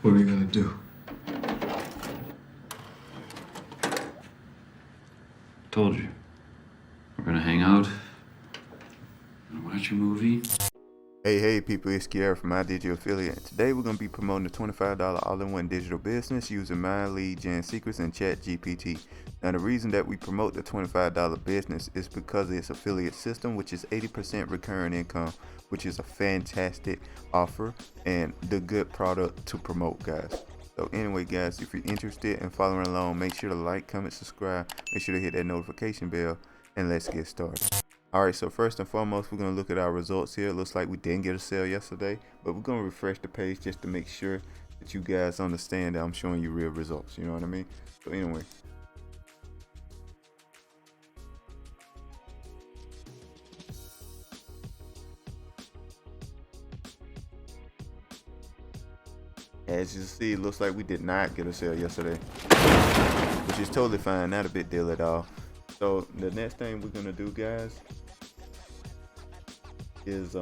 What are you gonna do? Told you. We're gonna hang out. Gonna watch a movie. Hey people, it's Kiara from My Digital Affiliate. Today we're going to be promoting a $25 all-in-one digital business using My Lead Gen Secrets and ChatGPT. Now the reason that we promote the $25 business is because of its affiliate system, which is 80% recurring income, which is a fantastic offer and the good product to promote, guys. So anyway guys, if you're interested in following along, make sure to like, comment, subscribe, make sure to hit that notification bell, and let's get started. Alright, so first and foremost, we're going to look at our results here. It looks like we didn't get a sale yesterday, but we're going to refresh the page just to make sure that you guys understand that I'm showing you real results. You know what I mean? So anyway. As you see, it looks like we did not get a sale yesterday, which is totally fine, not a big deal at all. So the next thing we're going to do, guys, is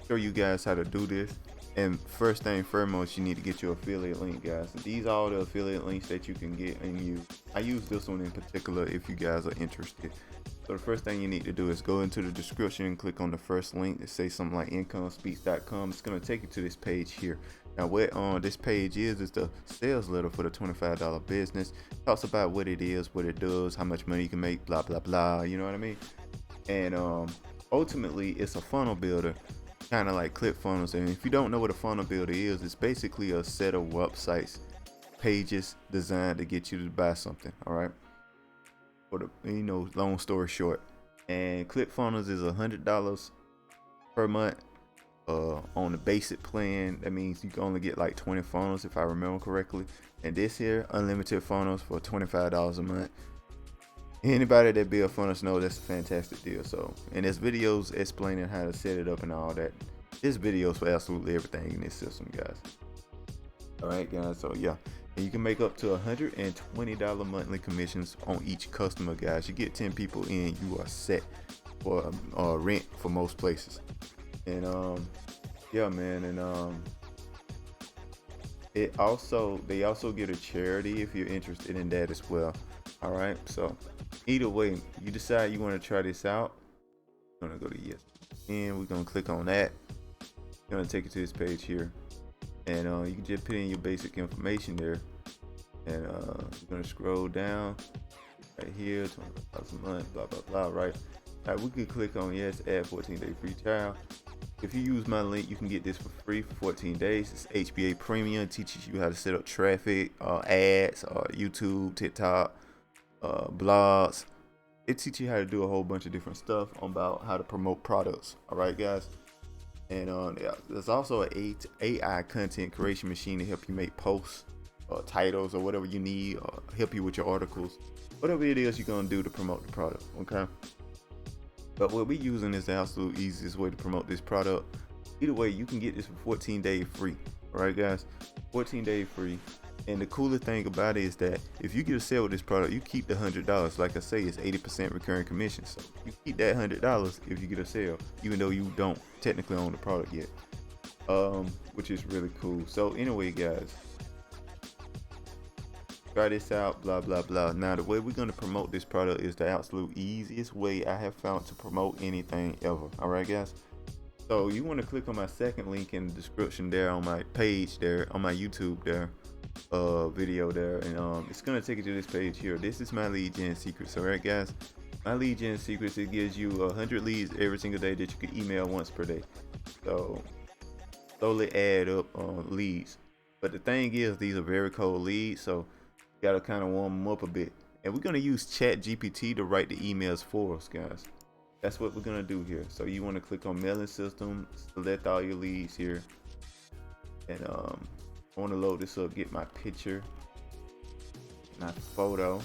show you guys how to do this. And first thing foremost, you need to get your affiliate link, guys. These are all the affiliate links that you can get and use. I use this one in particular if you guys are interested. So the first thing you need to do is go into the description and click on the first link that says something like incomespeaks.com. It's going to take you to this page here. Now what this page is the sales letter for the $25 business. It talks about what it is, what it does, how much money you can make, blah blah blah, you know what I mean? And ultimately it's a funnel builder, kind of like ClickFunnels. And if you don't know what a funnel builder is, it's basically a set of websites, pages designed to get you to buy something. All right, for the, long story short. And ClickFunnels is $100 per month on the basic plan. That means you can only get like 20 funnels if I remember correctly. And this here, unlimited funnels for $25 a month. Anybody that build funnels know that's a fantastic deal. So, and there's videos explaining how to set it up and all that. This videos for absolutely everything in this system, guys. All right, guys. So yeah, and you can make up to $120 monthly commissions on each customer, guys. You get 10 people in, you are set for rent for most places. And yeah, man. And they also get a charity if you're interested in that as well. All right, so either way, you decide you want to try this out, you're gonna go to yes, and we're gonna click on that. It's gonna take you to this page here, and you can just put in your basic information there, and you're gonna scroll down right here, $25 a month, blah blah blah. Right, all right, we could click on yes, add 14-day free trial. If you use my link, you can get this for free for 14 days. It's HBA Premium. It teaches you how to set up traffic, ads, YouTube, TikTok, blogs. It teaches you how to do a whole bunch of different stuff about how to promote products. All right, guys. And there's also an AI content creation machine to help you make posts or titles or whatever you need, or help you with your articles, whatever it is you're gonna do to promote the product. Okay. But what we're using is the absolute easiest way to promote this product. Either way, you can get this for 14 days free. All right, guys, 14 days free. And the coolest thing about it is that if you get a sale with this product, you keep the $100. Like I say, it's 80% recurring commission. So you keep that $100 if you get a sale, even though you don't technically own the product yet, which is really cool. So anyway, guys, try this out, blah blah blah. Now the way we're going to promote this product is the absolute easiest way I have found to promote anything ever. All right, guys. So you want to click on my second link in the description there on my page there, on my YouTube there, video there, and it's gonna take you to this page here. This is my lead gen secrets. All right, guys, my lead gen secrets, it gives you 100 leads every single day that you can email once per day. So slowly add up leads. But the thing is, these are very cold leads, so you gotta kind of warm them up a bit. And we're gonna use ChatGPT to write the emails for us, guys. That's what we're gonna do here. So you want to click on mailing system, select all your leads here, and I want to load this up, get my picture, my photo.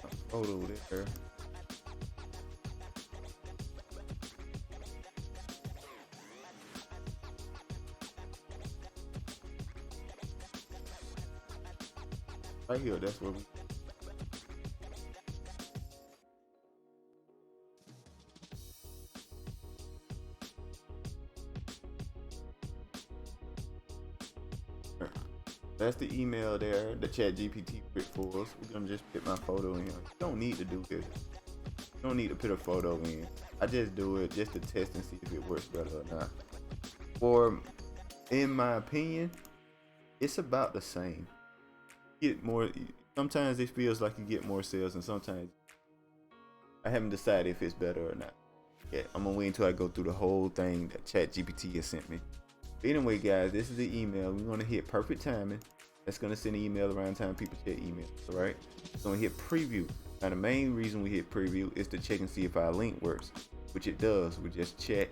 My photo there. Right here, that's where we. That's the email there, the ChatGPT put for us. We're gonna just put my photo in. You don't need to do this. You don't need to put a photo in. I just do it just to test and see if it works better or not. For, in my opinion, it's about the same. You get more. Sometimes it feels like you get more sales, and sometimes I haven't decided if it's better or not. Yeah, I'm gonna wait until I go through the whole thing that ChatGPT has sent me. But anyway, guys, this is the email. We're gonna hit perfect timing. That's gonna send an email around time people check emails. All right. We're gonna hit preview. Now the main reason we hit preview is to check and see if our link works, which it does. We just check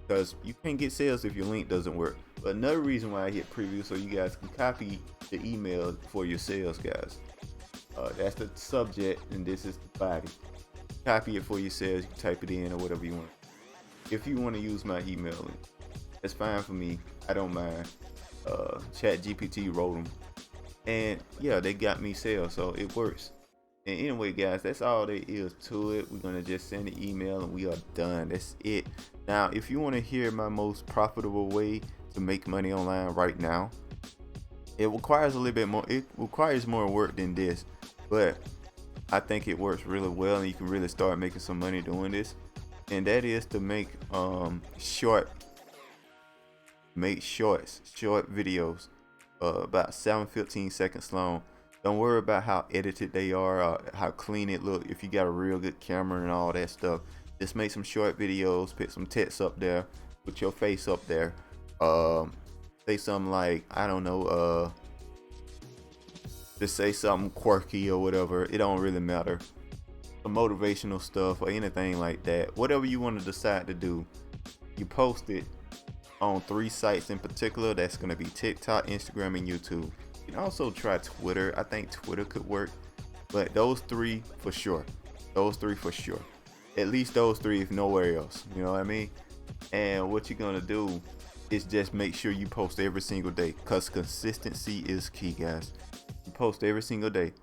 because you can't get sales if your link doesn't work. But another reason why I hit preview so you guys can copy the email for your sales, guys. That's the subject and this is the body. Copy it for your sales. You type it in or whatever you want. If you want to use my email link, that's fine for me. I don't mind. ChatGPT wrote them, and yeah, they got me sales, so it works. And anyway, guys, that's all there is to it. We're gonna just send an email and we are done. That's it. Now, if you want to hear my most profitable way to make money online right now, it requires a little bit more. It requires more work than this, but I think it works really well, and you can really start making some money doing this. And that is to make short videos, about 7-15 seconds long. Don't worry about how edited they are, how clean it look. If you got a real good camera and all that stuff, just make some short videos, put some text up there, put your face up there, say something like, I don't know, just say something quirky or whatever. It don't really matter. Some motivational stuff or anything like that. Whatever you want to decide to do, you post it on 3 sites in particular. That's going to be TikTok, Instagram, and YouTube. You can also try Twitter. I think Twitter could work, but those 3 for sure. Those 3 for sure. At least those 3, if nowhere else. You know what I mean? And what you're going to do is just make sure you post every single day, because consistency is key, guys. You post every single day.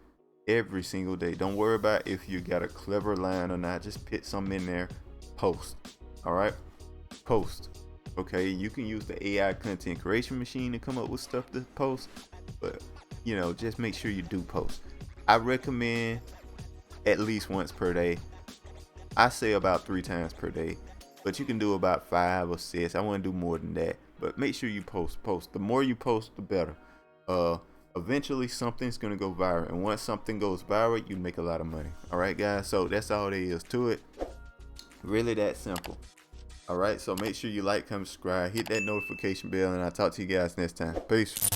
Every single day. Don't worry about if you got a clever line or not. Just put something in there. Post. All right? Post. Okay, you can use the AI content creation machine to come up with stuff to post, but you know, just make sure you do post. I recommend at least once per day. I say about 3 times per day, but you can do about 5 or 6. I want to do more than that, but make sure you post. The more you post, the better. Eventually something's gonna go viral, and once something goes viral, you make a lot of money. All right, guys, so that's all there is to it. Really that simple. All right, so make sure you like, comment, subscribe, hit that notification bell, and I'll talk to you guys next time. Peace.